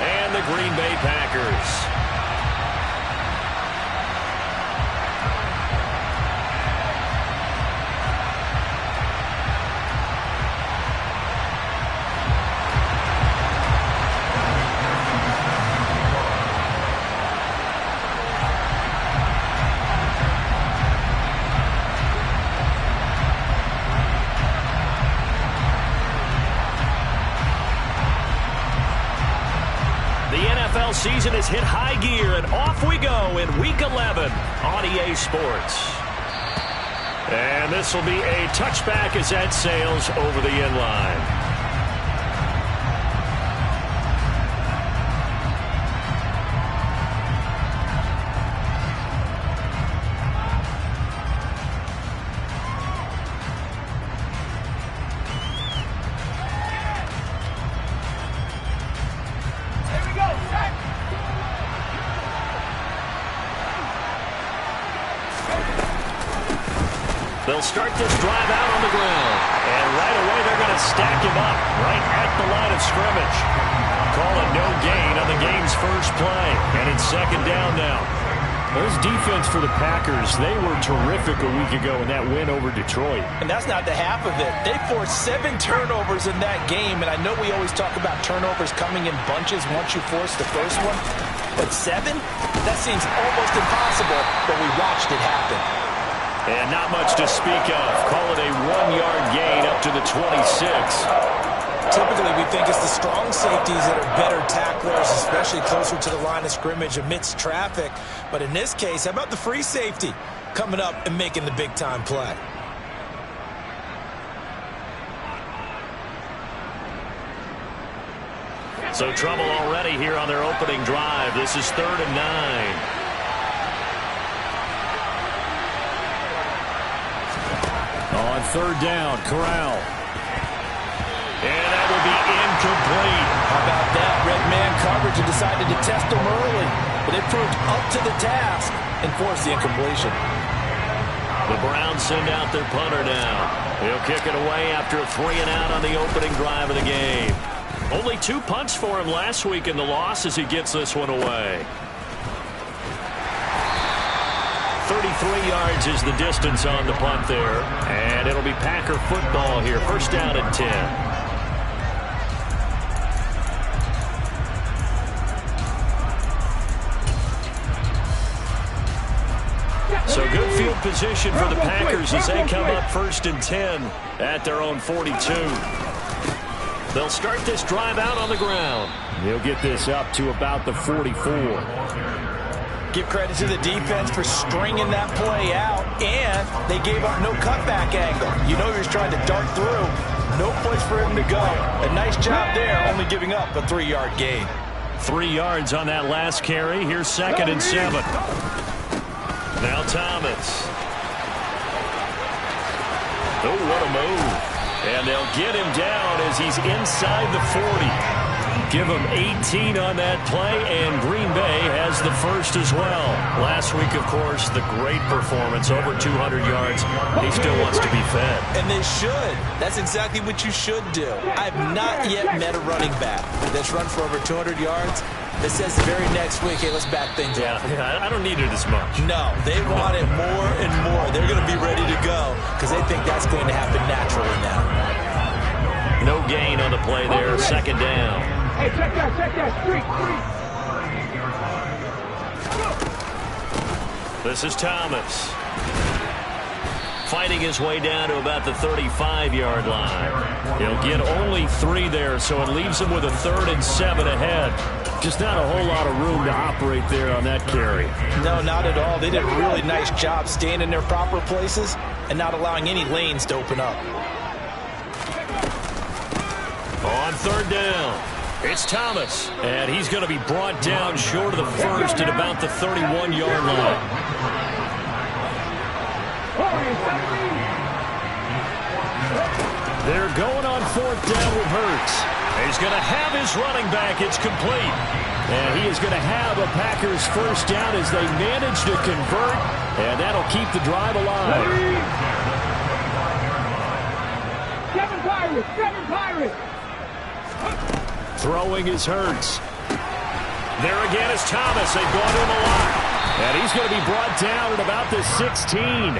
and the Green Bay Packers. Season has hit high gear, and off we go in Week 11 on EA Sports. And this will be a touchback as that sails over the end line. They'll start this drive out on the ground. And right away, they're going to stack him up right at the line of scrimmage. Call it no gain on the game's first play. And it's second down now. Those defense for the Packers, they were terrific a week ago in that win over Detroit. And that's not the half of it. They forced 7 turnovers in that game. And I know we always talk about turnovers coming in bunches once you force the first one. But 7? That seems almost impossible. But we watched it happen. And not much to speak of. Call it a 1-yard gain up to the 26. Typically, we think it's the strong safeties that are better tacklers, especially closer to the line of scrimmage amidst traffic. But in this case, how about the free safety coming up and making the big-time play? So trouble already here on their opening drive. This is 3rd and 9. On 3rd down, Corral. And that will be incomplete. How about that? Red man coverage and decided to test them early. But they proved up to the task and forced the incompletion. The Browns send out their punter now. He'll kick it away after a 3-and-out on the opening drive of the game. Only 2 punts for him last week in the loss as he gets this one away. 33 yards is the distance on the punt there. And it'll be Packer football here. First down and 10. So good field position for the Packers as they come up 1st and 10 at their own 42. They'll start this drive out on the ground. He'll get this up to about the 44. Give credit to the defense for stringing that play out, and they gave up no cutback angle. You know he was trying to dart through. No place for him to go. A nice job there, only giving up a 3-yard gain. 3 yards on that last carry. Here's 2nd and 7. Now Thomas. Oh, what a move. And they'll get him down as he's inside the 40. Give him 18 on that play, and Green Bay has the first as well. Last week, of course, the great performance, over 200 yards. He still wants to be fed. And they should. That's exactly what you should do. I have not yet met a running back that's run for over 200 yards that says the very next week, hey, let's back things up. Yeah, I don't need it as much. No, they want it more and more. They're going to be ready to go because they think that's going to happen naturally now. No gain on the play there, 2nd down. Hey, check that, street. This is Thomas. Fighting his way down to about the 35-yard line. He'll get only 3 there, so it leaves him with a 3rd and 7 ahead. Just not a whole lot of room to operate there on that carry. No, not at all. They did a really nice job staying in their proper places and not allowing any lanes to open up. On 3rd down. It's Thomas, and he's going to be brought down short of the first at about the 31-yard line. They're going on 4th down with Hurts. He's going to have his running back. It's complete. And he is going to have a Packers first down as they manage to convert, and that'll keep the drive alive. 7 Pirates! 7 Pirates! Throwing is Hurts. There again is Thomas. They've gone to him a lot. And he's going to be brought down at about the 16.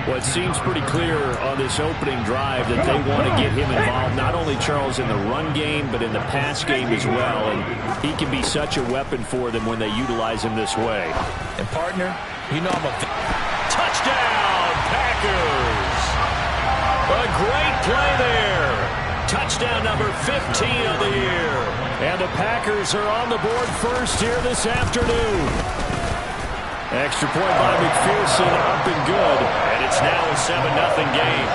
Well, it seems pretty clear on this opening drive that they want to get him involved, not only, Charles, in the run game, but in the pass game as well. And he can be such a weapon for them when they utilize him this way. And, partner, you know I'm a... Touchdown, Packers! A great play there. Touchdown number 15 of the year. And the Packers are on the board first here this afternoon. Extra point by McPherson, up and good. And it's now a 7-0 game.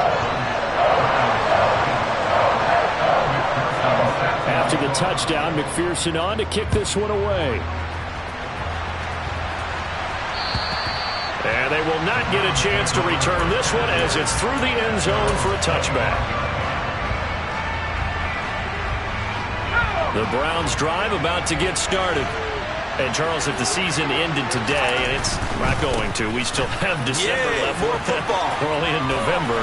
After the touchdown, McPherson on to kick this one away. And they will not get a chance to return this one as it's through the end zone for a touchback. The Browns drive about to get started. And, Charles, if the season ended today, and it's not going to, we still have December left. More football. We're only in November.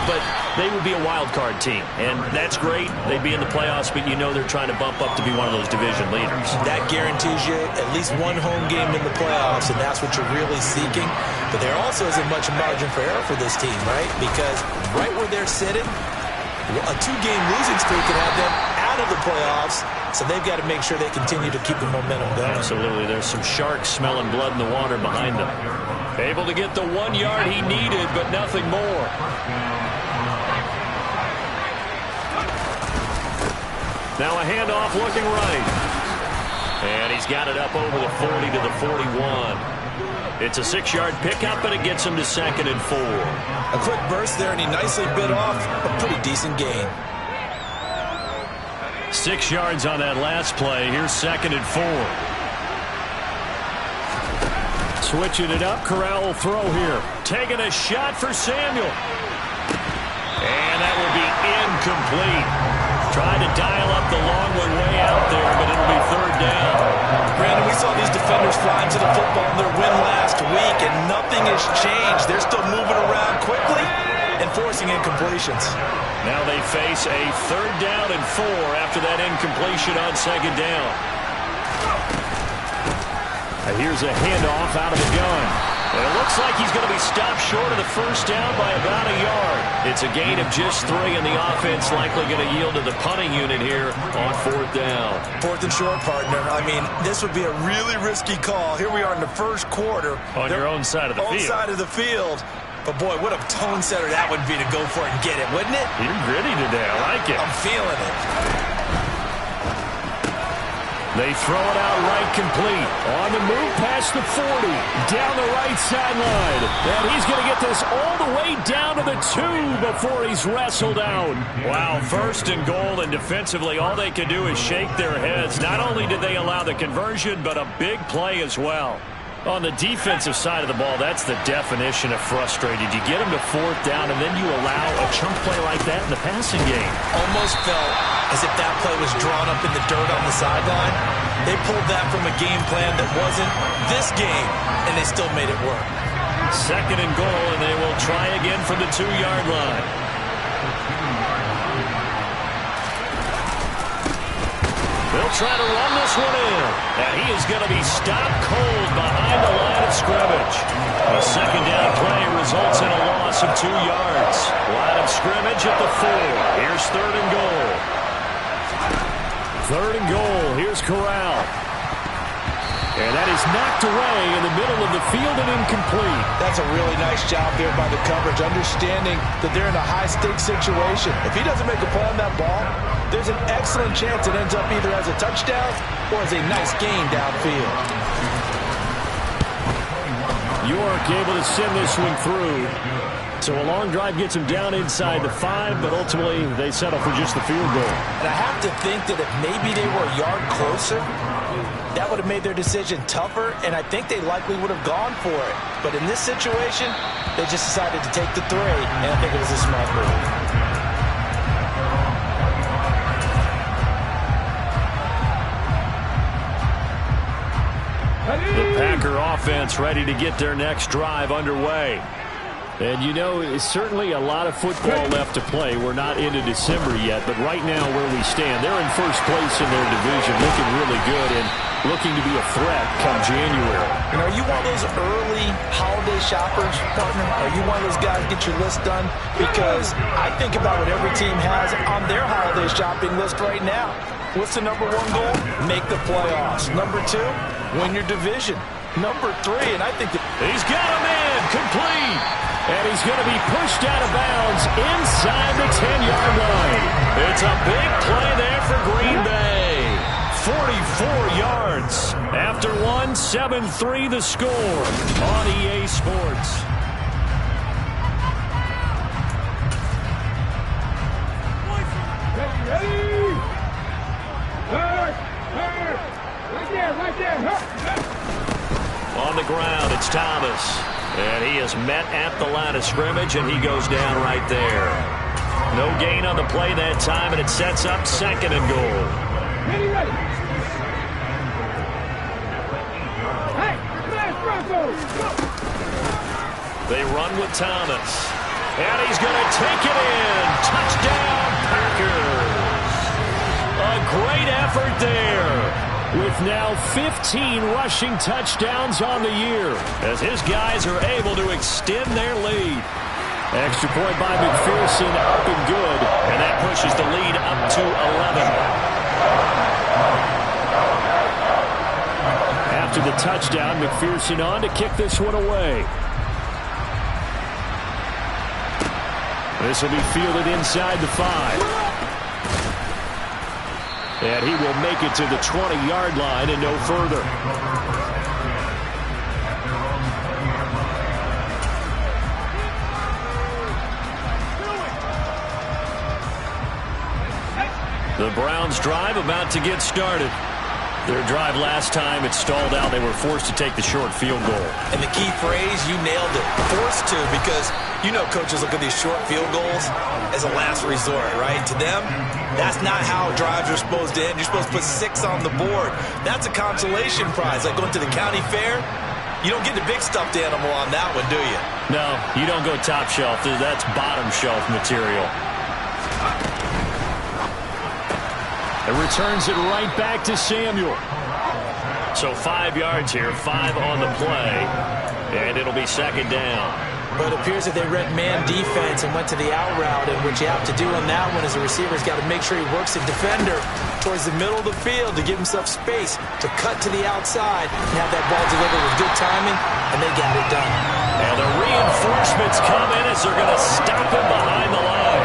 But they would be a wild card team. And that's great. They'd be in the playoffs, but you know they're trying to bump up to be one of those division leaders. That guarantees you at least one home game in the playoffs, and that's what you're really seeking. But there also isn't much margin for error for this team, right? Because right where they're sitting, a 2-game losing streak can have them out of the playoffs. So they've got to make sure they continue to keep the momentum going. Absolutely. There's some sharks smelling blood in the water behind them. Able to get the 1 yard he needed, but nothing more. Now a handoff looking right. And he's got it up over the 40 to the 41. It's a 6-yard pickup, and it gets him to 2nd and 4. A quick burst there, and he nicely bit off a pretty decent gain. 6 yards on that last play. Here's 2nd and 4. Switching it up, Corral will throw here. Taking a shot for Samuel. And that will be incomplete. Trying to dial up the long one way out there, but it'll be 3rd down. Brandon, we saw these defenders flying to the football in their win last week, and nothing has changed. They're still moving around quickly and forcing incompletions. Now they face a 3rd down and 4 after that incompletion on 2nd down. Here's a handoff out of the gun. And it looks like he's going to be stopped short of the 1st down by about a yard. It's a gain of just 3, and the offense likely going to yield to the punting unit here on 4th down. 4th and short, partner. I mean, this would be a really risky call. Here we are in the 1st quarter. On your own side of the field. Own side of the field. But, boy, what a tone setter that would be to go for it and get it, wouldn't it? You're gritty today. I like it. I'm feeling it. They throw it out right complete. On the move past the 40. Down the right sideline. And he's going to get this all the way down to the 2 before he's wrestled out. Wow, 1st and goal, and defensively all they can do is shake their heads. Not only did they allow the conversion, but a big play as well. On the defensive side of the ball, that's the definition of frustrated. You get them to 4th down, and then you allow a chunk play like that in the passing game. Almost felt as if that play was drawn up in the dirt on the sideline. They pulled that from a game plan that wasn't this game, and they still made it work. 2nd and goal, and they will try again from the 2-yard line. They'll try to run this one in. And he is going to be stopped cold behind the line of scrimmage. A 2nd down play results in a loss of 2 yards. Line of scrimmage at the 4. Here's 3rd and goal. 3rd and goal. Here's Corral. And that is knocked away in the middle of the field and incomplete. That's a really nice job there by the coverage, understanding that they're in a high-stakes situation. If he doesn't make a play on that ball, there's an excellent chance it ends up either as a touchdown or as a nice gain downfield. York able to send this one through. So a long drive gets him down inside the 5, but ultimately they settle for just the field goal. And I have to think that if maybe they were a yard closer, that would have made their decision tougher, and I think they likely would have gone for it. But in this situation, they just decided to take the 3, and I think it was a smart move. The Packer offense ready to get their next drive underway. And you know, it's certainly a lot of football left to play. We're not into December yet, but right now where we stand, they're in first place in their division, looking really good and looking to be a threat come January. And are you one of those early holiday shoppers, partner? Are you one of those guys get your list done? Because I think about what every team has on their holiday shopping list right now. What's the number one goal? Make the playoffs. Number two, win your division. Number three, and I think he's got him in, complete. And he's going to be pushed out of bounds inside the 10-yard line. It's a big play there for Green Bay. 44 yards. After one, 7-3 the score on EA Sports. Right there. On the ground, it's Thomas. And he is met at the line of scrimmage, and he goes down right there. No gain on the play that time, and it sets up 2nd and goal. Ready. Hey, flash Broncos. They run with Thomas. And he's going to take it in. Touchdown, Packers. A great effort there. With now 15 rushing touchdowns on the year, as his guys are able to extend their lead. Extra point by McPherson, up and good. And that pushes the lead up to 11. After the touchdown, McPherson on to kick this one away. This will be fielded inside the 5. And he will make it to the 20-yard line and no further. The Browns drive about to get started. Their drive last time, it stalled out. They were forced to take the short field goal. And the key phrase, you nailed it. Forced to, because you know coaches look at these short field goals as a last resort, right? To them, that's not how drives are supposed to end. You're supposed to put 6 on the board. That's a consolation prize. Like going to the county fair, you don't get the big stuffed animal on that one, do you? No, you don't go top shelf. That's bottom shelf material. It returns it right back to Samuel. So 5 yards here, 5 on the play, and it'll be 2nd down. But it appears that they read man defense and went to the out route, and what you have to do on that one is the receiver's got to make sure he works the defender towards the middle of the field to give himself space to cut to the outside and have that ball delivered with good timing, and they got it done. And the reinforcements come in as they're going to stop him behind the line.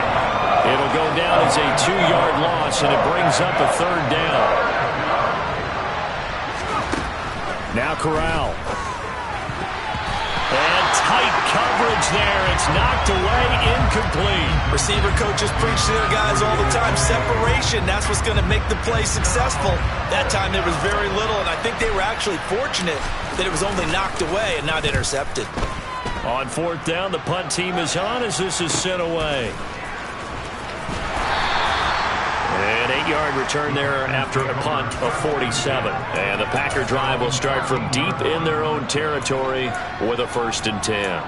It'll go down as a 2-yard loss, and it brings up a 3rd down. Now Corral. And tight coverage there. It's knocked away, incomplete. Receiver coaches preach to their guys all the time. Separation, that's what's going to make the play successful. That time there was very little, and I think they were actually fortunate that it was only knocked away and not intercepted. On 4th down, the punt team is on as this is sent away. An 8-yard return there after a punt of 47. And the Packer drive will start from deep in their own territory with a 1st and 10.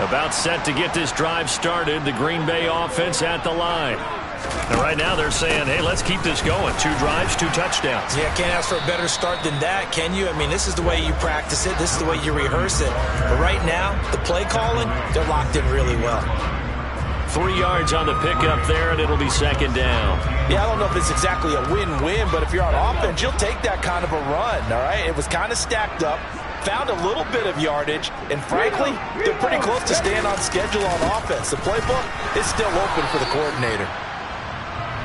About set to get this drive started. The Green Bay offense at the line. And right now they're saying, hey, let's keep this going. 2 drives, 2 touchdowns. Yeah, can't ask for a better start than that, can you? I mean, this is the way you practice it. This is the way you rehearse it. But right now, the play calling, they're locked in really well. 3 yards on the pickup there, and it'll be 2nd down. Yeah, I don't know if it's exactly a win-win, but if you're on offense, you'll take that kind of a run, all right? It was kind of stacked up. Found a little bit of yardage, and frankly, they're pretty close to staying on schedule on offense. The playbook is still open for the coordinator.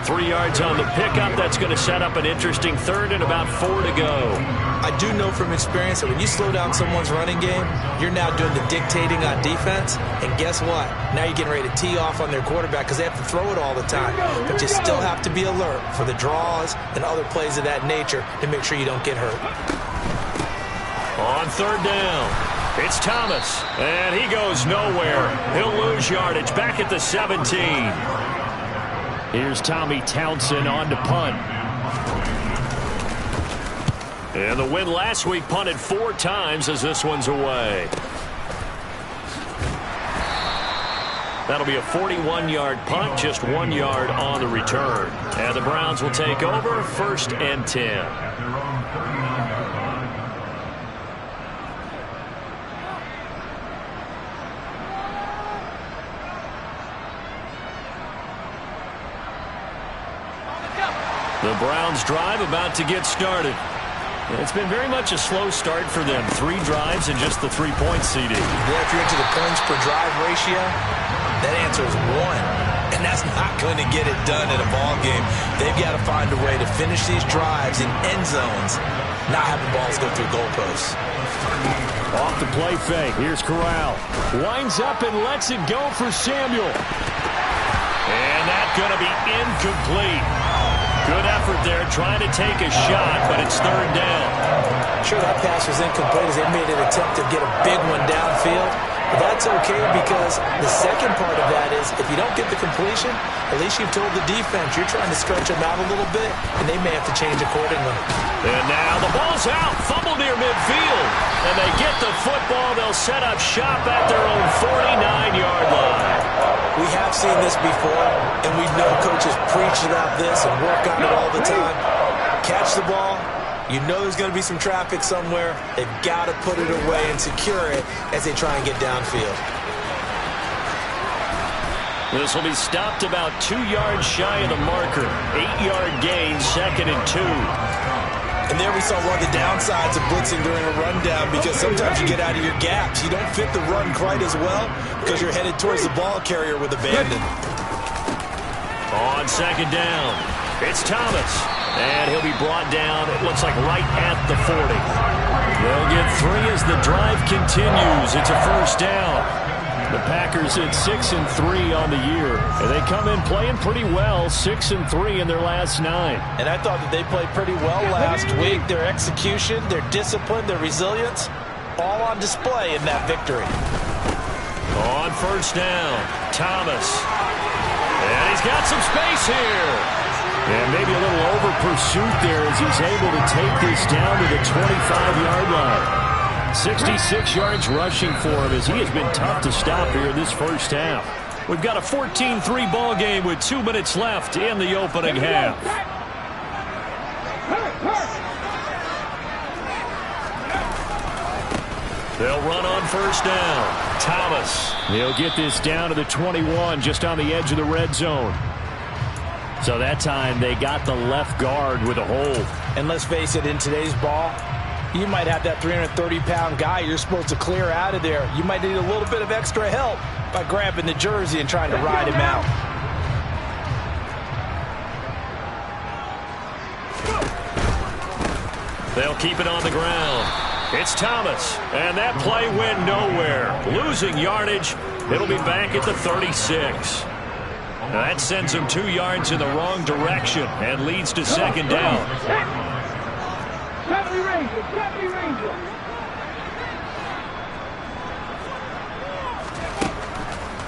3 yards on the pickup. That's going to set up an interesting 3rd and about 4 to go. I do know from experience that when you slow down someone's running game, you're now doing the dictating on defense, and guess what? Now you're getting ready to tee off on their quarterback because they have to throw it all the time. But you still have to be alert for the draws and other plays of that nature to make sure you don't get hurt. On 3rd down, it's Thomas, and he goes nowhere. He'll lose yardage back at the 17. Here's Tommy Townsend on to punt. And the win last week punted 4 times as this one's away. That'll be a 41-yard punt, just 1 yard on the return. And the Browns will take over, 1st and 10. The Browns drive about to get started. It's been very much a slow start for them. 3 drives and just the 3-point CD. Yeah, if you're into the points per drive ratio, that answer is 1. And that's not going to get it done in a ball game. They've got to find a way to finish these drives in end zones, not having balls go through goalposts. Off the play fake. Here's Corral. Winds up and lets it go for Samuel. And that's going to be incomplete. Good effort there, trying to take a shot, but it's 3rd down. Sure, that pass was incomplete as they made an attempt to get a big one downfield. But that's okay because the second part of that is if you don't get the completion, at least you've told the defense you're trying to stretch them out a little bit, and they may have to change accordingly. And now the ball's out, fumble near midfield. And they get the football. They'll set up shop at their own 49-yard line. We have seen this before, and we know coaches preach about this and work on it all the time. Catch the ball. You know there's going to be some traffic somewhere. They've got to put it away and secure it as they try and get downfield. This will be stopped about 2 yards shy of the marker. 8-yard gain, 2nd and 2. And there we saw one of the downsides of blitzing during a rundown because sometimes you get out of your gaps. You don't fit the run quite as well because you're headed towards the ball carrier with abandon. On 2nd down, it's Thomas. And he'll be brought down, it looks like right at the 40. They'll get 3 as the drive continues. It's a 1st down. The Packers at 6-3 on the year. And they come in playing pretty well, 6-3 in their last 9. And I thought that they played pretty well last week. Their execution, their discipline, their resilience, all on display in that victory. On 1st down, Thomas. And he's got some space here. And maybe a little over pursuit there as he's able to take this down to the 25-yard line. 66 yards rushing for him as he has been tough to stop here in this 1st half. We've got a 14-3 ball game with 2 minutes left in the opening half. They'll run on 1st down. Thomas. He'll get this down to the 21, just on the edge of the red zone. So that time they got the left guard with a hold. And let's face it, in today's ball, you might have that 330-pound guy you're supposed to clear out of there. You might need a little bit of extra help by grabbing the jersey and trying to ride him out. They'll keep it on the ground. It's Thomas, and that play went nowhere. Losing yardage. It'll be back at the 36. Now that sends him 2 yards in the wrong direction and leads to 2nd down.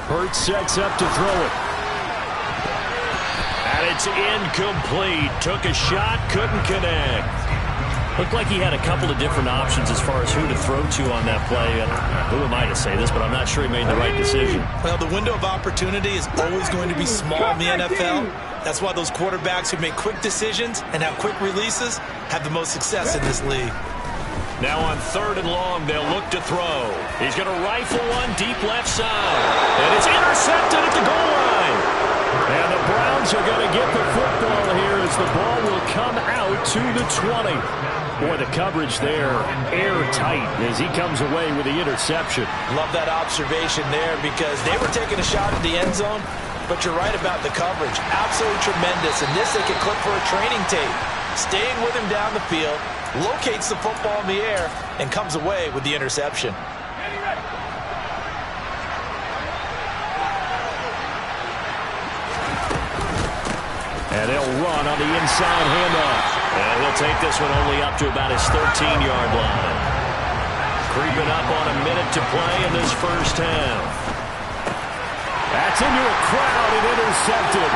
Hurts sets up to throw it. And it's incomplete. Took a shot, couldn't connect. Looked like he had a couple of different options as far as who to throw to on that play. Who am I to say this, but I'm not sure he made the right decision. Well, the window of opportunity is always going to be small in the NFL. That's why those quarterbacks who make quick decisions and have quick releases have the most success in this league. Now on 3rd and long, they'll look to throw. He's going to rifle one deep left side. And it's intercepted at the goal line. And the Browns are going to get the football here as the ball will come out to the 20. Boy, the coverage there, airtight as he comes away with the interception. Love that observation there because they were taking a shot at the end zone, but you're right about the coverage. Absolutely tremendous. And this they could clip for a training tape. Staying with him down the field, locates the football in the air, and comes away with the interception. And they'll run on the inside handoff. And he'll take this one only up to about his 13-yard line. Creeping up on a minute to play in this 1st half. That's into a crowd and intercepted.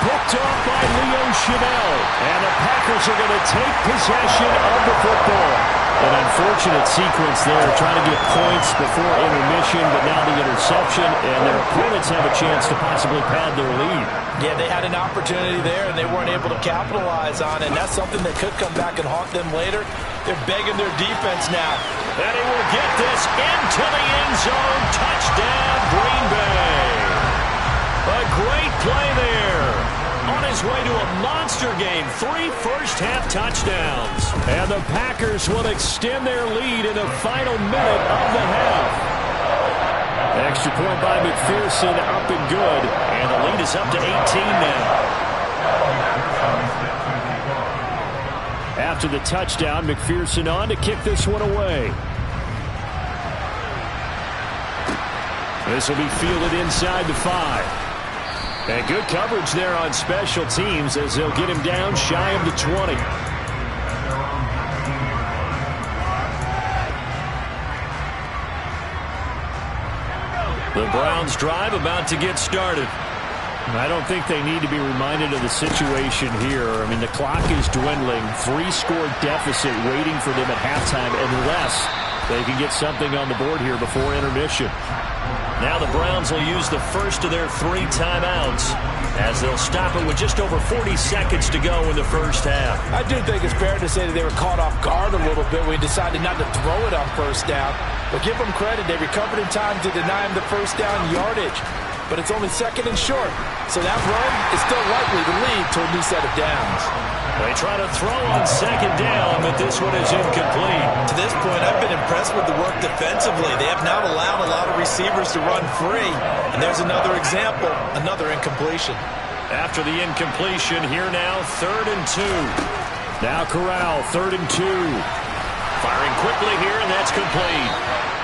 picked off by Leo Chanel. And the Packers are going to take possession of the football. An unfortunate sequence there, trying to get points before intermission, but now the interception, and their opponents have a chance to possibly pad their lead. Yeah, they had an opportunity there, and they weren't able to capitalize on it, and that's something that could come back and haunt them later. They're begging their defense now. And he will get this into the end zone. Touchdown, Green Bay. A great play there. On his way to a monster game, 3 first-half touchdowns. And the Packers will extend their lead in the final minute of the half. Extra point by McPherson, up and good. And the lead is up to 18 now. After the touchdown, McPherson on to kick this one away. This will be fielded inside the 5. And good coverage there on special teams as they'll get him down shy of the 20. The Browns drive about to get started. I don't think they need to be reminded of the situation here. I mean, the clock is dwindling. 3-score deficit waiting for them at halftime unless they can get something on the board here before intermission. Now the Browns will use the first of their 3 timeouts as they'll stop it with just over 40 seconds to go in the first half. I do think it's fair to say that they were caught off guard a little bit when we decided not to throw it on first down. But give them credit. They recovered in time to deny him the first down yardage. But it's only 2nd and short. So that run is still likely to lead to a new set of downs. They try to throw on 2nd down, but this one is incomplete. To this point, I've been impressed with the work defensively. They have not allowed a lot of receivers to run free. And there's another example, another incompletion. After the incompletion, here now, 3rd and 2. Now Corral, 3rd and 2. Firing quickly here, and that's complete.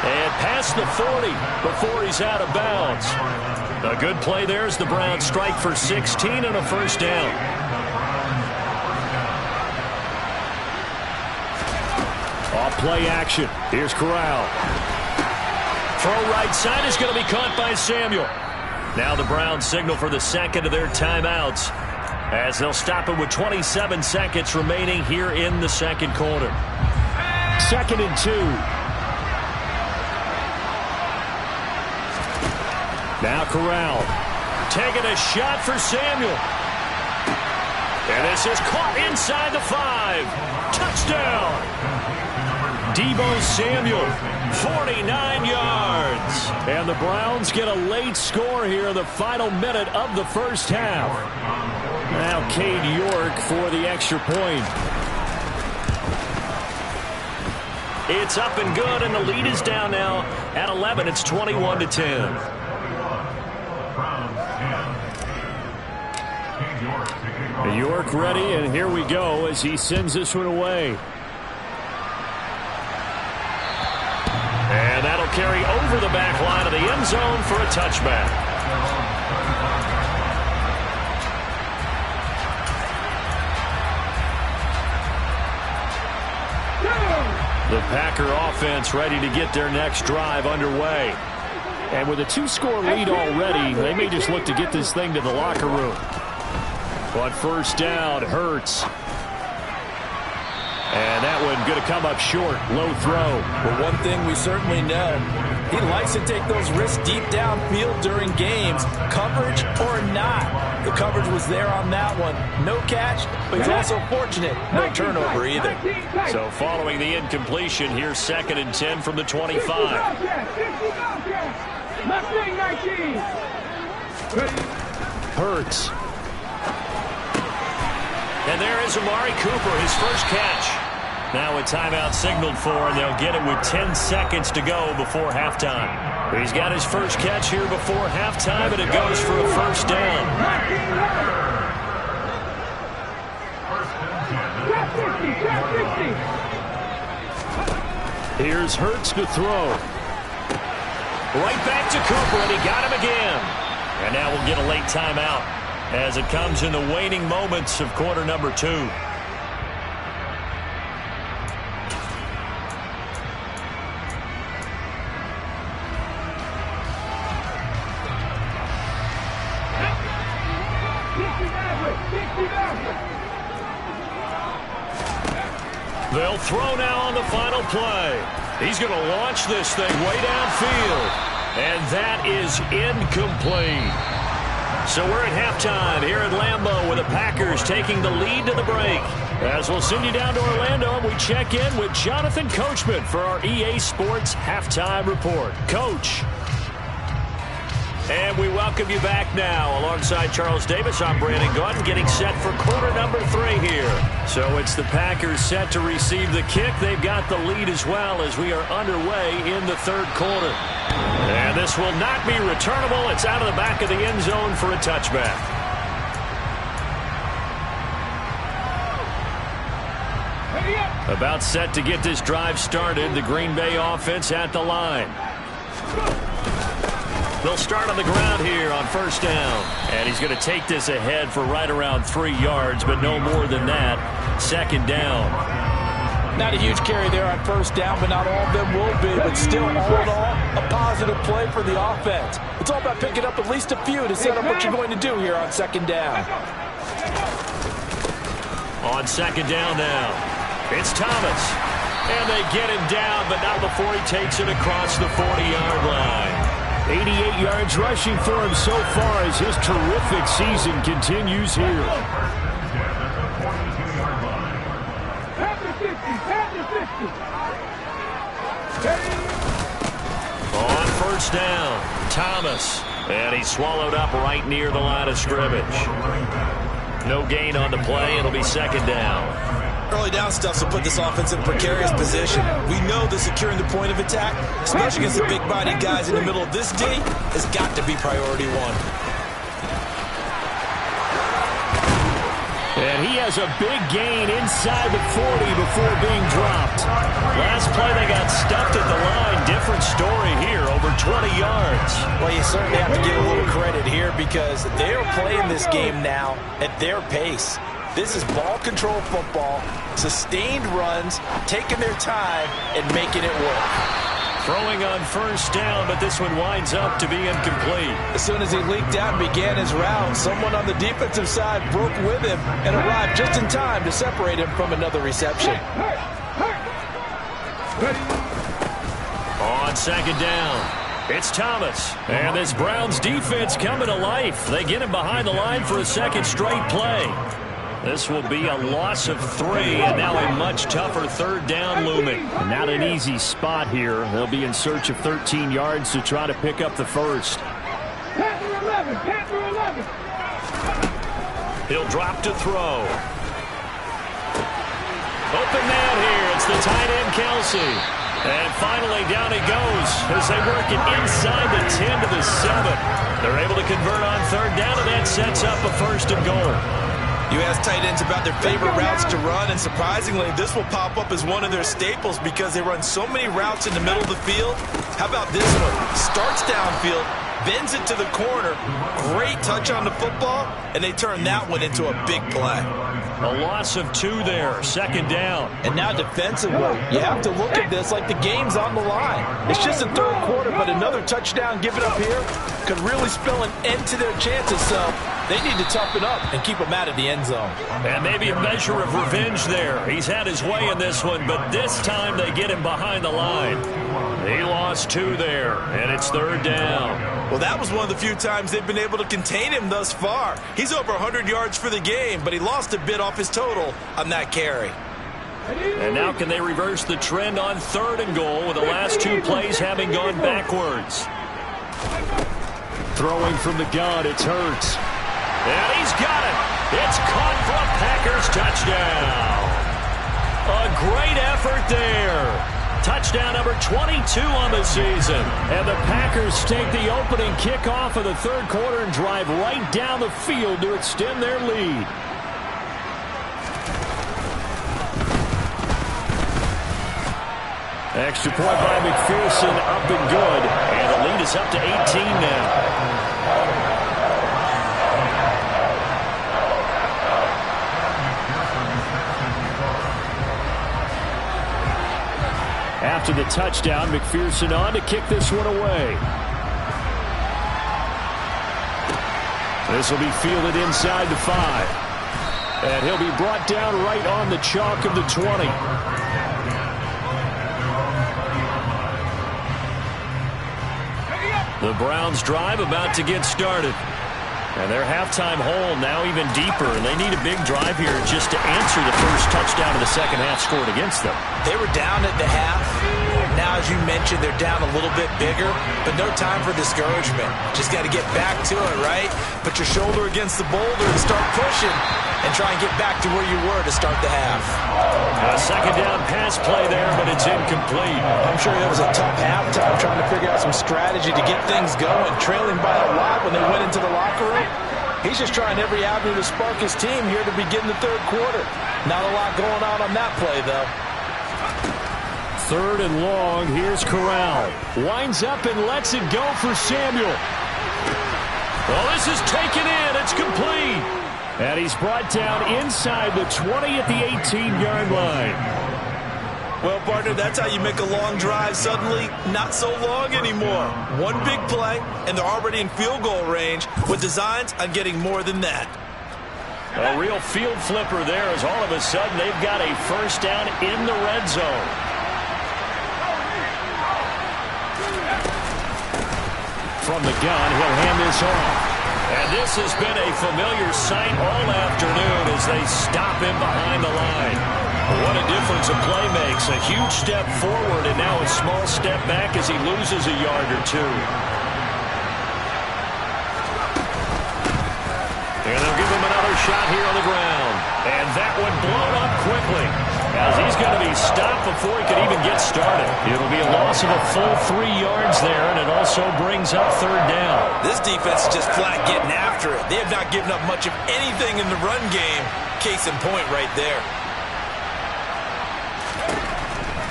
And past the 40 before he's out of bounds. A good play there as the Browns strike for 16 and a first down. Off play action. Here's Corral. Throw right side is going to be caught by Samuel. Now the Browns signal for the 2nd of their timeouts as they'll stop it with 27 seconds remaining here in the 2nd quarter. 2nd and 2. Now Corral. Taking a shot for Samuel. And this is caught inside the 5. Touchdown. Deebo Samuel, 49 yards. And the Browns get a late score here in the final minute of the first half. Now Cade York for the extra point. It's up and good, and the lead is down now at 11. It's 21-10. York ready, and here we go as he sends this one away. And that'll carry over the back line of the end zone for a touchback. The Packer offense ready to get their next drive underway. And with a 2-score lead already, they may just look to get this thing to the locker room. But first down, Hurts. And that one going to come up short. Low throw. But one thing we certainly know, he likes to take those risks deep downfield during games, coverage or not. The coverage was there on that one. No catch, but he's also fortunate. No turnover either. So following the incompletion, here's 2nd and 10 from the 25. Hurts. And there is Amari Cooper, his first catch. Now a timeout signaled for, and they'll get it with 10 seconds to go before halftime. He's got his first catch here before halftime, and it goes for a first down. Here's Hurts to throw. Right back to Cooper, and he got him again. And now we'll get a late timeout as it comes in the waning moments of quarter number 2. They'll throw now on the final play. He's going to launch this thing way downfield. And that is incomplete. So we're at halftime here at Lambeau with the Packers taking the lead to the break. As we'll send you down to Orlando, and we check in with Jonathan Coachman for our EA Sports Halftime Report. Coach. And we welcome you back now. Alongside Charles Davis, I'm Brandon Gaudin, getting set for quarter number 3 here. So it's the Packers set to receive the kick. They've got the lead as well as we are underway in the third quarter. And this will not be returnable. It's out of the back of the end zone for a touchback. About set to get this drive started. The Green Bay offense at the line. They'll start on the ground here on first down. And he's going to take this ahead for right around 3 yards, but no more than that. Second down. Not a huge carry there on first down, but not all of them will be. But still, all in all, a positive play for the offense. It's all about picking up at least a few to set up what you're going to do here on second down. On second down now, it's Thomas. And they get him down, but not before he takes it across the 40-yard line. 88 yards rushing for him so far as his terrific season continues here. On first down, Thomas. And he's swallowed up right near the line of scrimmage. No gain on the play. It'll be second down. Early down stuff will put this offense in a precarious position. We know that securing the point of attack, especially against the big-bodied guys in the middle of this D, has got to be priority one. And he has a big gain inside the 40 before being dropped. Last play they got stuffed at the line. Different story here, over 20 yards. Well, you certainly have to give a little credit here because they are playing this game now at their pace. This is ball control football, sustained runs, taking their time, and making it work. Throwing on first down, but this one winds up to be incomplete. As soon as he leaked out and began his route, someone on the defensive side broke with him and arrived just in time to separate him from another reception. On second down, it's Thomas. And this Browns defense coming to life. They get him behind the line for a second straight play. This will be a loss of 3, and now a much tougher third down looming. And not an easy spot here. They'll be in search of 13 yards to try to pick up the first. Panther 11, Panther 11. He'll drop to throw. Open man here. It's the tight end, Kelsey. And finally, down he goes as they work it inside the 10 to the 7. They're able to convert on third down, and that sets up a first and goal. You ask tight ends about their favorite routes to run, and surprisingly, this will pop up as one of their staples because they run so many routes in the middle of the field. How about this one? Starts downfield, bends it to the corner, great touch on the football, and they turn that one into a big play. A loss of 2 there, second down. And now defensively, you have to look at this like the game's on the line. It's just the third quarter, but another touchdown given up here could really spell an end to their chances, so they need to toughen up and keep them out of the end zone. And maybe a measure of revenge there. He's had his way in this one, but this time they get him behind the line. He lost 2 there, and it's third down. Well, that was one of the few times they've been able to contain him thus far. He's over 100 yards for the game, but he lost a bit off his total on that carry. And now can they reverse the trend on third and goal with the last 2 plays having gone backwards? Throwing from the gun, it's Hurts. And he's got it. It's caught for a Packers touchdown. A great effort there. Touchdown number 22 on the season. And the Packers take the opening kickoff of the third quarter and drive right down the field to extend their lead. Extra point by McPherson, up and good. And the lead is up to 18 now. After the touchdown, McPherson on to kick this one away. This will be fielded inside the 5. And he'll be brought down right on the chalk of the 20. The Browns drive about to get started. And their halftime hole now even deeper, and they need a big drive here just to answer the first touchdown of the second half scored against them. They were down at the half. Now, as you mentioned, they're down a little bit bigger, but no time for discouragement. Just got to get back to it, right? Put your shoulder against the boulder and start pushing and try and get back to where you were to start the half. A second down pass play there, but it's incomplete. I'm sure that was a tough halftime trying to figure out some strategy to get things going, trailing by a lot when they went into the locker room. He's just trying every avenue to spark his team here to begin the third quarter. Not a lot going on that play, though. Third and long. Here's Corral. Winds up and lets it go for Samuel. Well, this is taken in. It's complete. And he's brought down inside the 20 at the 18-yard line. Well, partner, that's how you make a long drive suddenly not so long anymore. One big play, and they're already in field goal range with designs on getting more than that. A real field flipper there as all of a sudden they've got a first down in the red zone. From the gun, he'll hand this off. And this has been a familiar sight all afternoon as they stop him behind the line. What a difference a play makes. A huge step forward and now a small step back as he loses a yard or two. And they'll give him another shot here on the ground. And that one blown up quickly as he's going to be stopped before he can even get started. It'll be a loss of a full 3 yards there, and it also brings up third down. This defense is just flat getting after it. They have not given up much of anything in the run game. Case in point right there.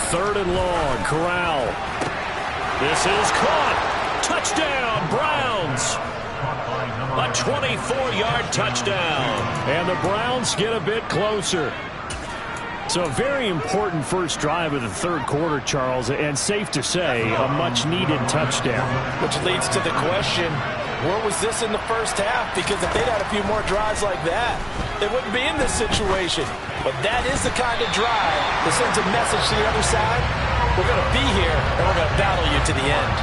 Third and long, Corral. This is caught. Touchdown, Browns. A 24-yard touchdown. And the Browns get a bit closer. So a very important first drive of the third quarter, Charles, and safe to say, a much-needed touchdown. Which leads to the question, where was this in the first half? Because if they'd had a few more drives like that, they wouldn't be in this situation. But that is the kind of drive that sends a message to the other side. We're going to be here, and we're going to battle you to the end.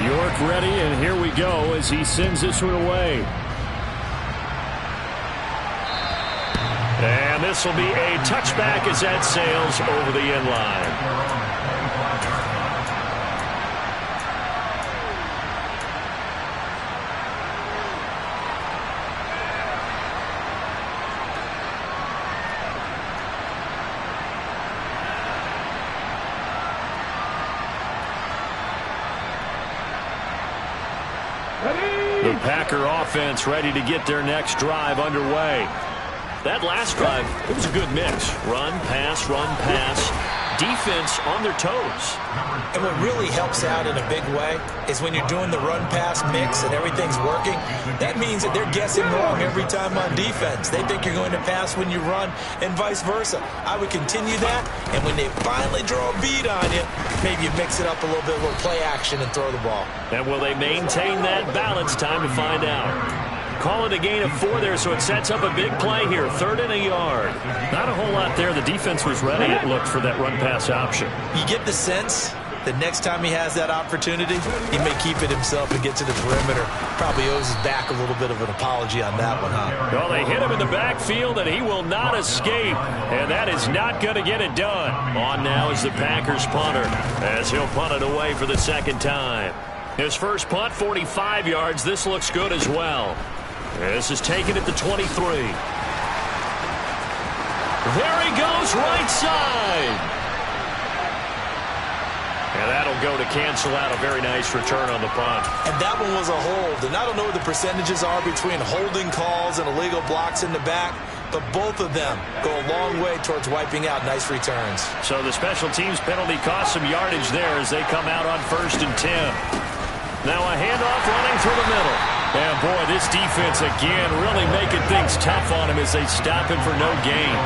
York ready, and here we go as he sends this one away. And this will be a touchback as that sails over the end line. The Packer offense ready to get their next drive underway. That last drive, it was a good mix. Run, pass, defense on their toes. And what really helps out in a big way is when you're doing the run-pass mix and everything's working, that means that they're guessing wrong every time on defense. They think you're going to pass when you run and vice versa. I would continue that, and when they finally draw a bead on you, maybe you mix it up a little bit, a little play action and throw the ball. And will they maintain that balance? Time to find out. Call it a gain of 4 there, so it sets up a big play here. 3rd and a yard. Not a whole lot there. The defense was ready, it looked, for that run-pass option. You get the sense that next time he has that opportunity, he may keep it himself and get to the perimeter. Probably owes his back a little bit of an apology on that one, huh? Well, they hit him in the backfield, and he will not escape. And that is not going to get it done. On now is the Packers punter, as he'll punt it away for the second time. His first punt, 45 yards. This looks good as well. This is taken at the 23. There he goes, right side. And that'll go to cancel out a very nice return on the punt. And that one was a hold. And I don't know what the percentages are between holding calls and illegal blocks in the back, but both of them go a long way towards wiping out nice returns. So the special teams penalty cost some yardage there as they come out on 1st and 10. Now a handoff running through the middle. And boy, this defense again really making things tough on him as they stop him for no gain.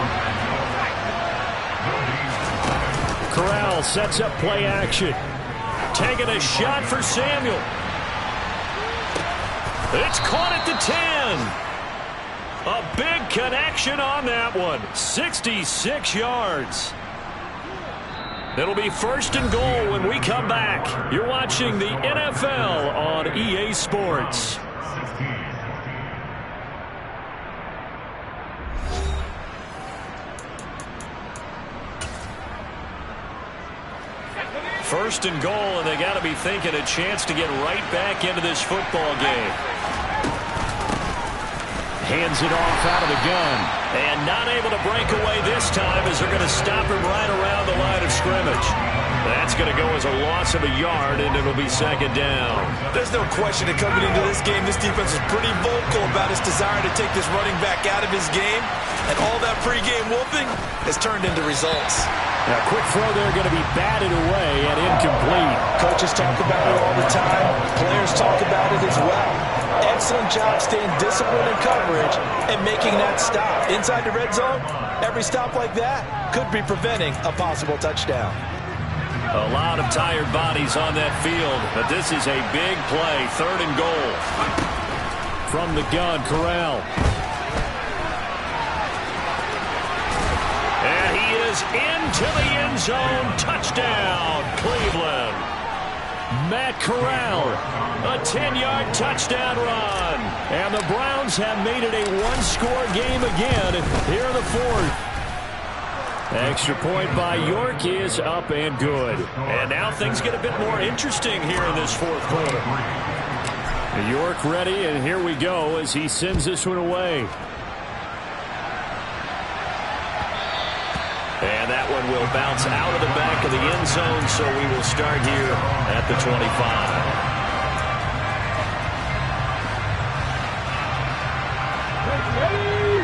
Corral sets up play action. Taking a shot for Samuel. It's caught at the 10. A big connection on that one. 66 yards. It'll be 1st and goal when we come back. You're watching the NFL on EA Sports. First and goal, and they got to be thinking a chance to get right back into this football game. Hands it off out of the gun. And not able to break away this time as they're going to stop him right around the line of scrimmage. That's going to go as a loss of a yard, and it'll be 2nd down. There's no question that coming into this game, this defense was pretty vocal about its desire to take this running back out of his game. And all that pregame whooping has turned into results. Now, quick throw there going to be batted away and incomplete. Coaches talk about it all the time. Players talk about it as well. Excellent job staying disciplined in coverage and making that stop. Inside the red zone, every stop like that could be preventing a possible touchdown. A lot of tired bodies on that field, but this is a big play. 3rd and goal. From the gun, Corral. And he is into the end zone. Touchdown, Cleveland. Matt Corral. A 10-yard touchdown run. And the Browns have made it a one-score game again here in the 4th. Extra point by York is up and good. And now things get a bit more interesting here in this 4th quarter. York ready, and here we go as he sends this one away. And that one will bounce out of the back of the end zone, so we will start here at the 25.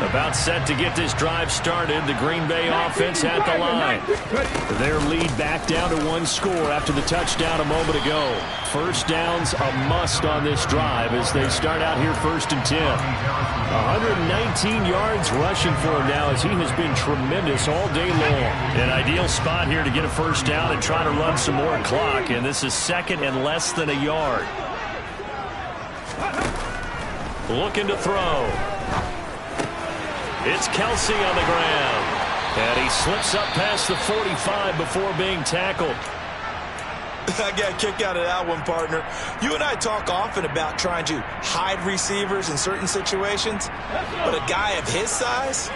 About set to get this drive started. The Green Bay offense at the line. Their lead back down to 1 score after the touchdown a moment ago. First down's a must on this drive as they start out here 1st and 10. 119 yards rushing for him now as he has been tremendous all day long. An ideal spot here to get a first down and try to run some more clock. And this is 2nd and less than a yard. Looking to throw. It's Kelsey on the ground. And he slips up past the 45 before being tackled. I got a kick out of that one, partner. You and I talk often about trying to hide receivers in certain situations. But a guy of his size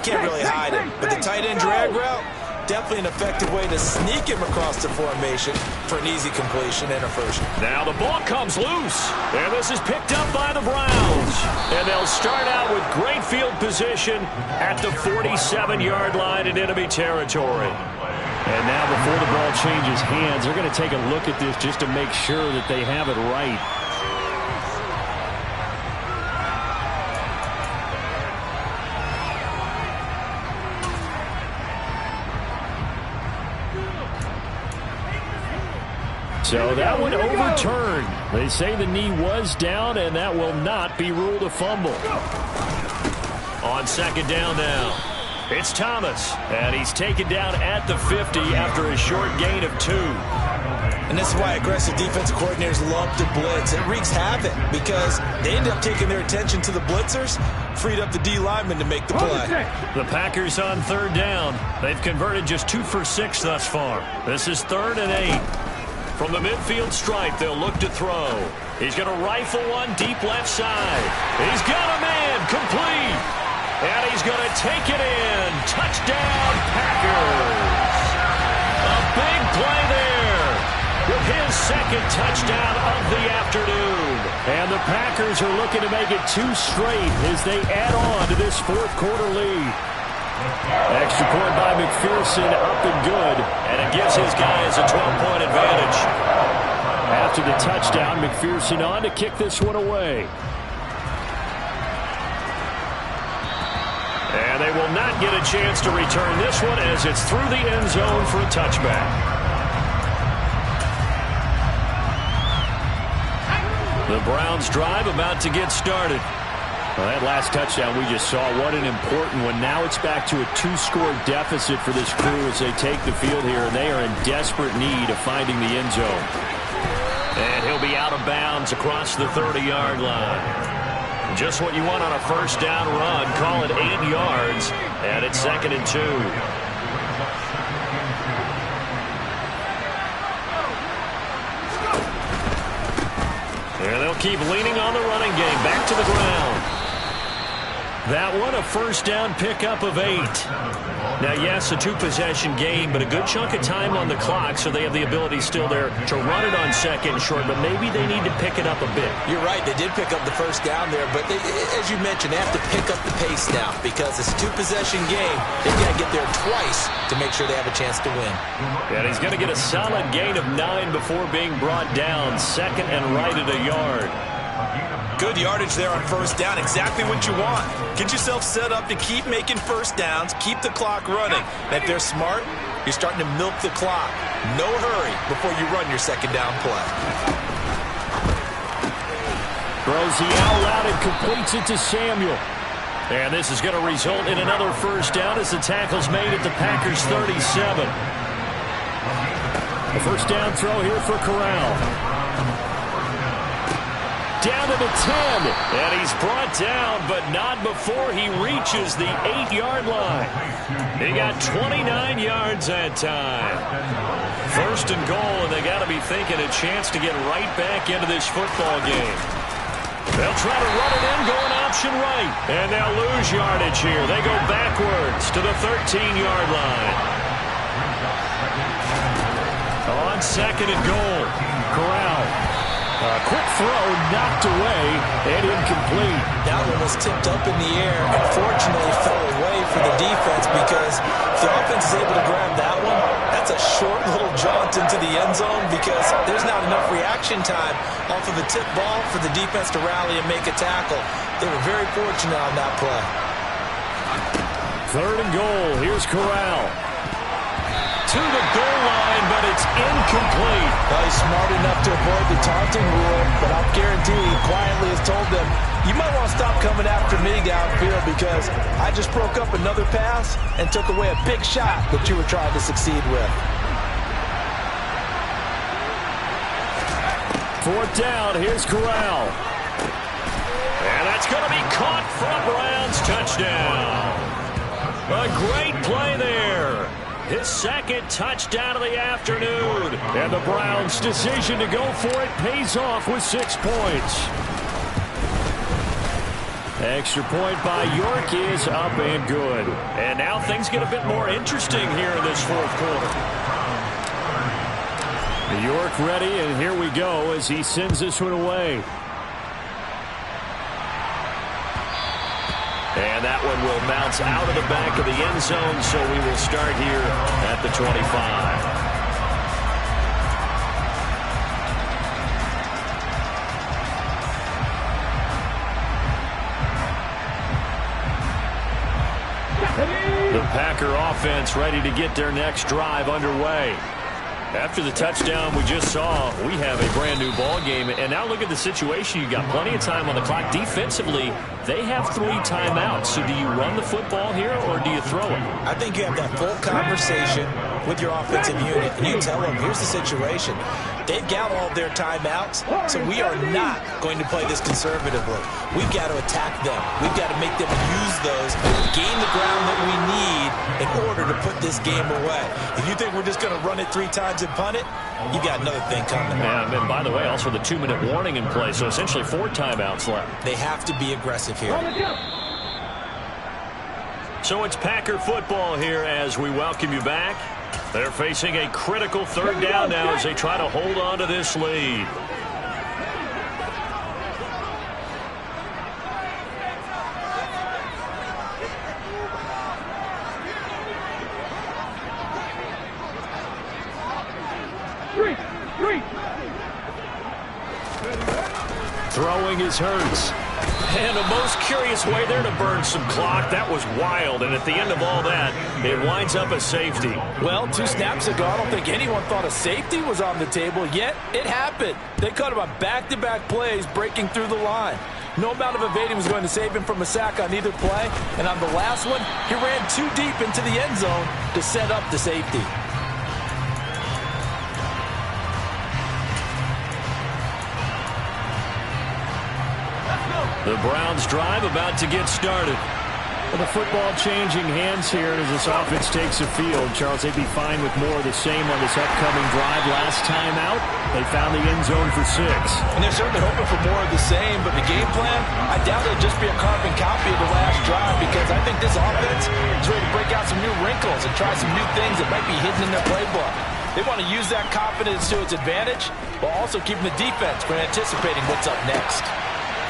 can't really hide him. But the tight end drag route, definitely an effective way to sneak him across the formation for an easy completion and a first. Now the ball comes loose. And this is picked up by the Browns. And they'll start out with great field position at the 47-yard line in enemy territory. And now before the ball changes hands, they're going to take a look at this just to make sure that they have it right. So that one overturned. They say the knee was down, and that will not be ruled a fumble. On 2nd down now, it's Thomas. And he's taken down at the 50 after a short gain of 2. And this is why aggressive defensive coordinators love to blitz. It wreaks havoc because they end up taking their attention to the blitzers, freed up the D lineman to make the play. The Packers on 3rd down. They've converted just 2 for 6 thus far. This is 3rd and 8. From the midfield stripe, they'll look to throw. He's going to rifle one deep left side. He's got a man, complete. And he's going to take it in. Touchdown, Packers. A big play there with his 2nd touchdown of the afternoon. And the Packers are looking to make it 2 straight as they add on to this 4th quarter lead. Extra point by McPherson, up and good. And it gives his guys a 12-point advantage. After the touchdown, McPherson on to kick this one away. And they will not get a chance to return this one as it's through the end zone for a touchback. The Browns drive about to get started. Well, that last touchdown we just saw, what an important one. Now it's back to a 2-score deficit for this crew as they take the field here, and they are in desperate need of finding the end zone. And he'll be out of bounds across the 30-yard line. Just what you want on a first down run. Call it 8 yards, and it's 2nd and 2. And they'll keep leaning on the running game. Back to the ground. That one a first down pickup of 8. Now, yes, a 2-possession game, but a good chunk of time on the clock, so they have the ability still there to run it on second and short, but maybe they need to pick it up a bit. You're right. They did pick up the first down there, but as you mentioned, they have to pick up the pace now because it's a 2-possession game. They've got to get there twice to make sure they have a chance to win. And he's going to get a solid gain of 9 before being brought down. Second and right at a yard. Good yardage there on first down. Exactly what you want. Get yourself set up to keep making first downs, keep the clock running. And if they're smart, you're starting to milk the clock. No hurry before you run your second down play. Throws the out route and completes it to Samuel. And this is going to result in another first down as the tackle's made at the Packers' 37. The first down throw here for Corral. Down to the 10, and he's brought down, but not before he reaches the 8-yard line. He got 29 yards that time. First and goal, and they got to be thinking a chance to get right back into this football game. They'll try to run it in, going option right, and they'll lose yardage here. They go backwards to the 13-yard line. On second and goal, Corral. A quick throw knocked away and incomplete. That one was tipped up in the air. Unfortunately, fell away for the defense because if the offense is able to grab that one, that's a short little jaunt into the end zone because there's not enough reaction time off of a tip ball for the defense to rally and make a tackle. They were very fortunate on that play. Third and goal. Here's Corral. To the goal line, but it's incomplete. Well, he's smart enough to avoid the taunting rule, but I'll guarantee he quietly has told them, you might want to stop coming after me downfield because I just broke up another pass and took away a big shot that you were trying to succeed with. Fourth down, here's Corral. And that's going to be caught for a Browns touchdown. A great play there. His second touchdown of the afternoon. And the Browns' decision to go for it pays off with 6 points. Extra point by York is up and good. And now things get a bit more interesting here in this fourth quarter. York ready, and here we go as he sends this one away. And that one will bounce out of the back of the end zone, so we will start here at the 25. The Packer offense ready to get their next drive underway. After the touchdown we just saw, we have a brand new ball game. And now look at the situation. You got plenty of time on the clock. Defensively, they have 3 timeouts. So do you run the football here or do you throw it? I think you have that full conversation with your offensive unit, and you tell them, here's the situation. They've got all their timeouts, so we are not going to play this conservatively. We've got to attack them. We've got to make them use those, gain the ground that we need in order to put this game away. If you think we're just going to run it 3 times and punt it, you got another thing coming. Yeah, and by the way, also the 2-minute warning in play, so essentially 4 timeouts left. They have to be aggressive here. So it's Packer football here as we welcome you back. They're facing a critical third down now as they try to hold on to this lead. Throwing is Hurts. And a most curious way there to burn some clock. That was wild, and at the end of all that, it winds up a safety. Well, 2 snaps ago, I don't think anyone thought a safety was on the table, yet it happened. They cut him on back-to-back plays, breaking through the line. No amount of evading was going to save him from a sack on either play, and on the last one, he ran too deep into the end zone to set up the safety. The Browns drive about to get started. Well, the football changing hands here as this offense takes the field. Charles, they'd be fine with more of the same on this upcoming drive. Last time out, they found the end zone for 6. And they're certainly hoping for more of the same, but the game plan, I doubt it'll just be a carbon copy of the last drive, because I think this offense is ready to break out some new wrinkles and try some new things that might be hidden in their playbook. They want to use that confidence to its advantage, while also keeping the defense from anticipating what's up next.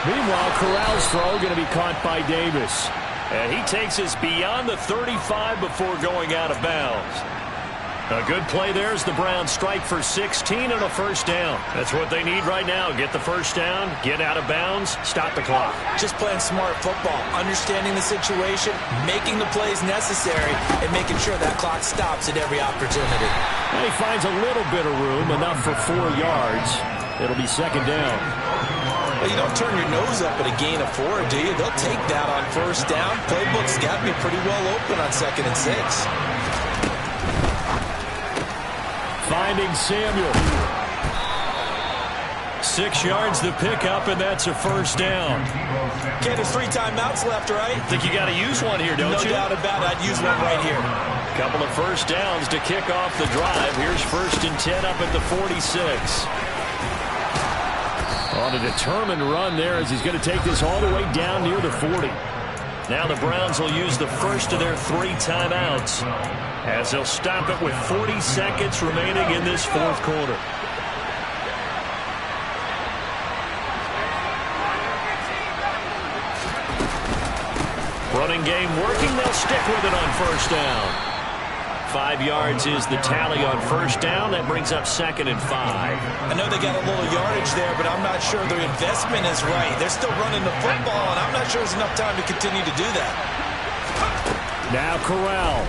Meanwhile, Corral's throw going to be caught by Davis. And he takes us beyond the 35 before going out of bounds. A good play there as the Browns strike for 16 and a first down. That's what they need right now. Get the first down, get out of bounds, stop the clock. Just playing smart football, understanding the situation, making the plays necessary, and making sure that clock stops at every opportunity. And he finds a little bit of room, enough for 4 yards. It'll be second down. Well, you don't turn your nose up at a gain of 4, do you? They'll take that on first down. Playbook's got to be pretty well open on 2nd and 6. Finding Samuel. 6 yards to pick up, and that's a first down. Okay, there's 3 timeouts left, right? Think you got to use one here, don't you? No doubt about it. I'd use one right here. Couple of first downs to kick off the drive. Here's 1st and 10 up at the 46. On a determined run there as he's going to take this all the way down near the 40. Now the Browns will use the first of their 3 timeouts as they'll stop it with 40 seconds remaining in this 4th quarter. Running game working. They'll stick with it on first down. 5 yards is the tally on first down. That brings up 2nd and 5. I know they got a little yardage there, but I'm not sure their investment is right. They're still running the football, and I'm not sure there's enough time to continue to do that. Now Corral.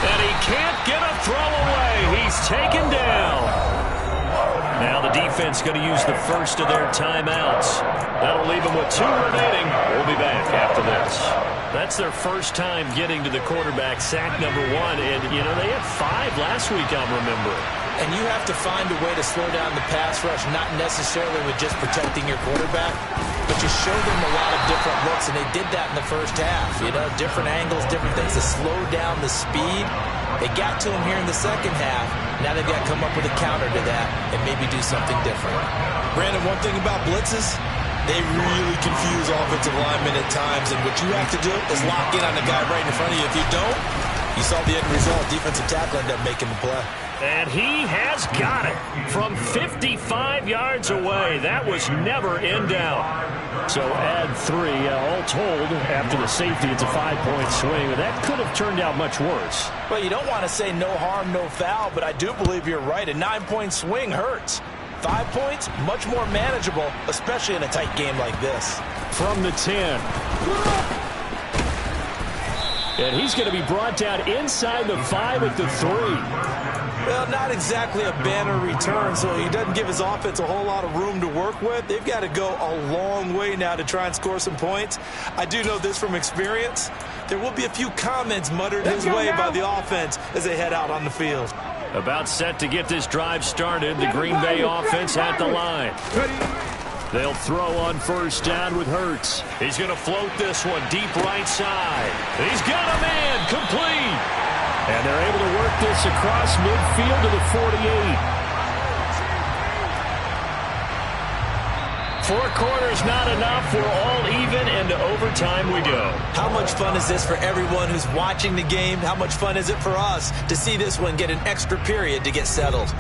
And he can't get a throw away. He's taken down. Now the defense going to use the first of their timeouts. That'll leave them with 2 remaining. We'll be back after this. That's their first time getting to the quarterback, sack number 1. And, you know, they had 5 last week, I'm remembering. And you have to find a way to slow down the pass rush, not necessarily with just protecting your quarterback, but you show them a lot of different looks, and they did that in the first half. You know, different angles, different things to slow down the speed. They got to him here in the second half. Now they've got to come up with a counter to that and maybe do something different. Brandon, one thing about blitzes, they really confuse offensive linemen at times, and what you have to do is lock in on the guy right in front of you. If you don't, you saw the end result. Defensive tackle ended up making the play. And he has got it from 55 yards away. That was never in doubt. So add 3. All told, after the safety, it's a 5-point swing. That could have turned out much worse. Well, you don't want to say no harm, no foul, but I do believe you're right. A 9-point swing hurts. 5 points, much more manageable, especially in a tight game like this. From the 10. And he's going to be brought down inside the 5 at the 3. Well, not exactly a banner return, so he doesn't give his offense a whole lot of room to work with. They've got to go a long way now to try and score some points. I do know this from experience. There will be a few comments muttered his way by the offense as they head out on the field. About set to get this drive started. The Green Bay offense at the line. They'll throw on first down with Hurts. He's going to float this one deep right side. He's got a man complete. And they're able to work this across midfield to the 48. 4 quarters not enough. We're all even, and to overtime we go. How much fun is this for everyone who's watching the game? How much fun is it for us to see this one get an extra period to get settled?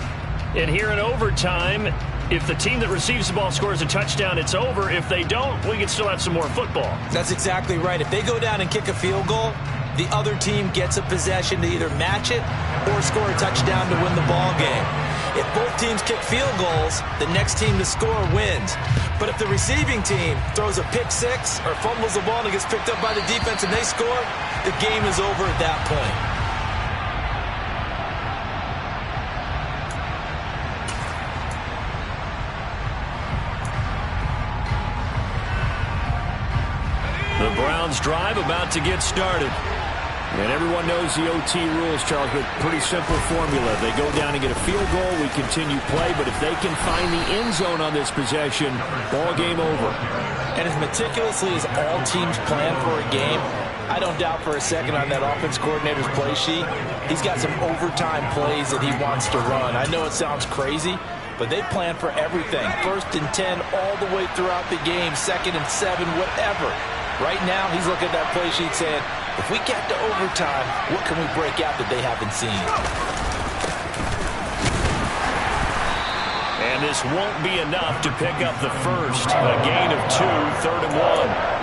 And here in overtime, if the team that receives the ball scores a touchdown, it's over. If they don't, we can still have some more football. That's exactly right. If they go down and kick a field goal, the other team gets a possession to either match it or score a touchdown to win the ball game. If both teams kick field goals, the next team to score wins. But if the receiving team throws a pick 6 or fumbles the ball and it gets picked up by the defense and they score, the game is over at that point. The Browns drive about to get started. And everyone knows the OT rules, Charles, but pretty simple formula. They go down and get a field goal, we continue play, but if they can find the end zone on this possession, ball game over. And as meticulously as all teams plan for a game, I don't doubt for a second on that offense coordinator's play sheet, he's got some overtime plays that he wants to run. I know it sounds crazy, but they plan for everything. 1st and 10 all the way throughout the game, 2nd and 7, whatever. Right now, he's looking at that play sheet saying, if we get to overtime, what can we break out that they haven't seen? And this won't be enough to pick up the first. A gain of 2, 3rd and 1.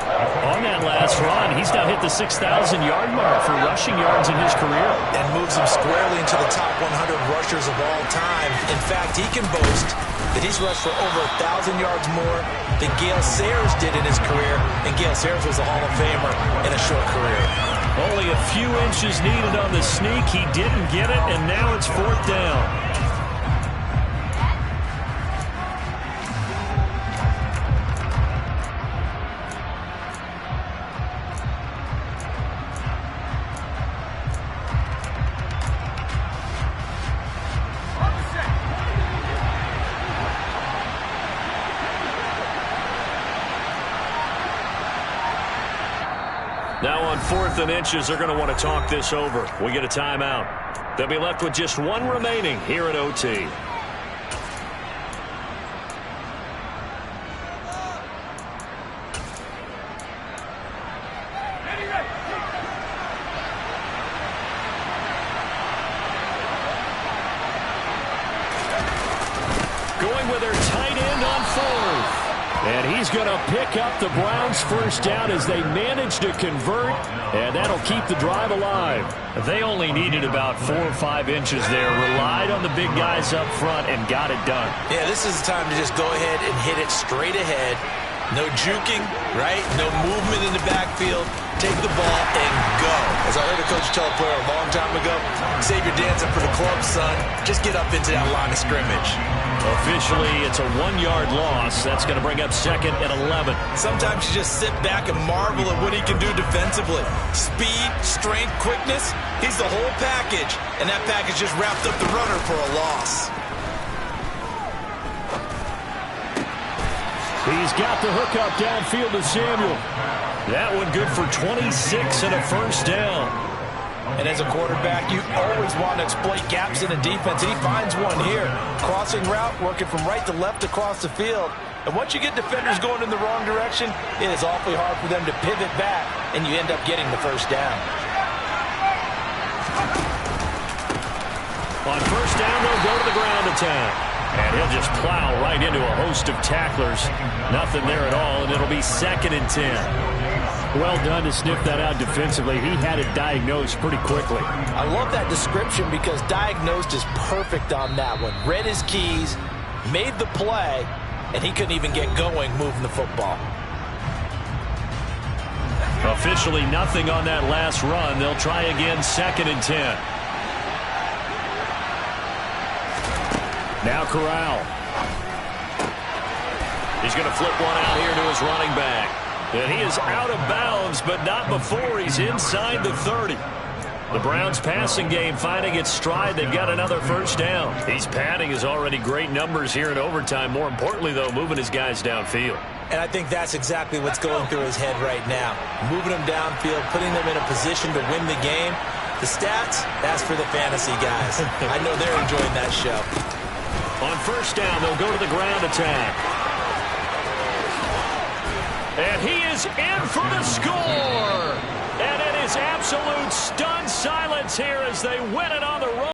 On that last run, he's now hit the 6,000-yard mark for rushing yards in his career. And moves him squarely into the top 100 rushers of all time. In fact, he can boast that he's rushed for over 1,000 yards more than Gale Sayers did in his career. And Gale Sayers was a Hall of Famer in a short career. Only a few inches needed on the sneak. He didn't get it, and now it's 4th down. Now on 4th and inches, they're going to want to talk this over. We get a timeout. They'll be left with just 1 remaining here at OT. Going with their tight end on 4th. And he's going to pick up the Browns' first down as they manage to convert, and that'll keep the drive alive. They only needed about 4 or 5 inches there, relied on the big guys up front, and got it done. Yeah, this is the time to just go ahead and hit it straight ahead. No juking, right? No movement in the backfield. Take the ball and go. As I heard a coach tell a player a long time ago, save your dancing for the club, son. Just get up into that line of scrimmage. Officially, it's a 1-yard loss. That's going to bring up 2nd and 11. Sometimes you just sit back and marvel at what he can do defensively. Speed, strength, quickness. He's the whole package. And that package just wrapped up the runner for a loss. He's got the hook up downfield to Samuel. That one good for 26 and a first down. And as a quarterback, you always want to exploit gaps in the defense, and he finds one here. Crossing route, working from right to left across the field. And once you get defenders going in the wrong direction, it is awfully hard for them to pivot back, and you end up getting the first down. On first down, they'll go to the ground attack. And he'll just plow right into a host of tacklers. Nothing there at all, and it'll be 2nd and 10. Well done to sniff that out defensively. He had it diagnosed pretty quickly. I love that description because diagnosed is perfect on that one. Read his keys, made the play, and he couldn't even get going moving the football. Officially nothing on that last run. They'll try again, 2nd and 10. Now Corral. He's going to flip one out here to his running back. And he is out of bounds, but not before he's inside the 30. The Browns passing game finding its stride. They've got another first down. He's padding his already great numbers here in overtime. More importantly, though, moving his guys downfield. And I think that's exactly what's going through his head right now. Moving them downfield, putting them in a position to win the game. The stats, that's for the fantasy guys. I know they're enjoying that show. On first down, they'll go to the ground attack. And he is in for the score. And it is absolute stunned silence here as they win it on the road.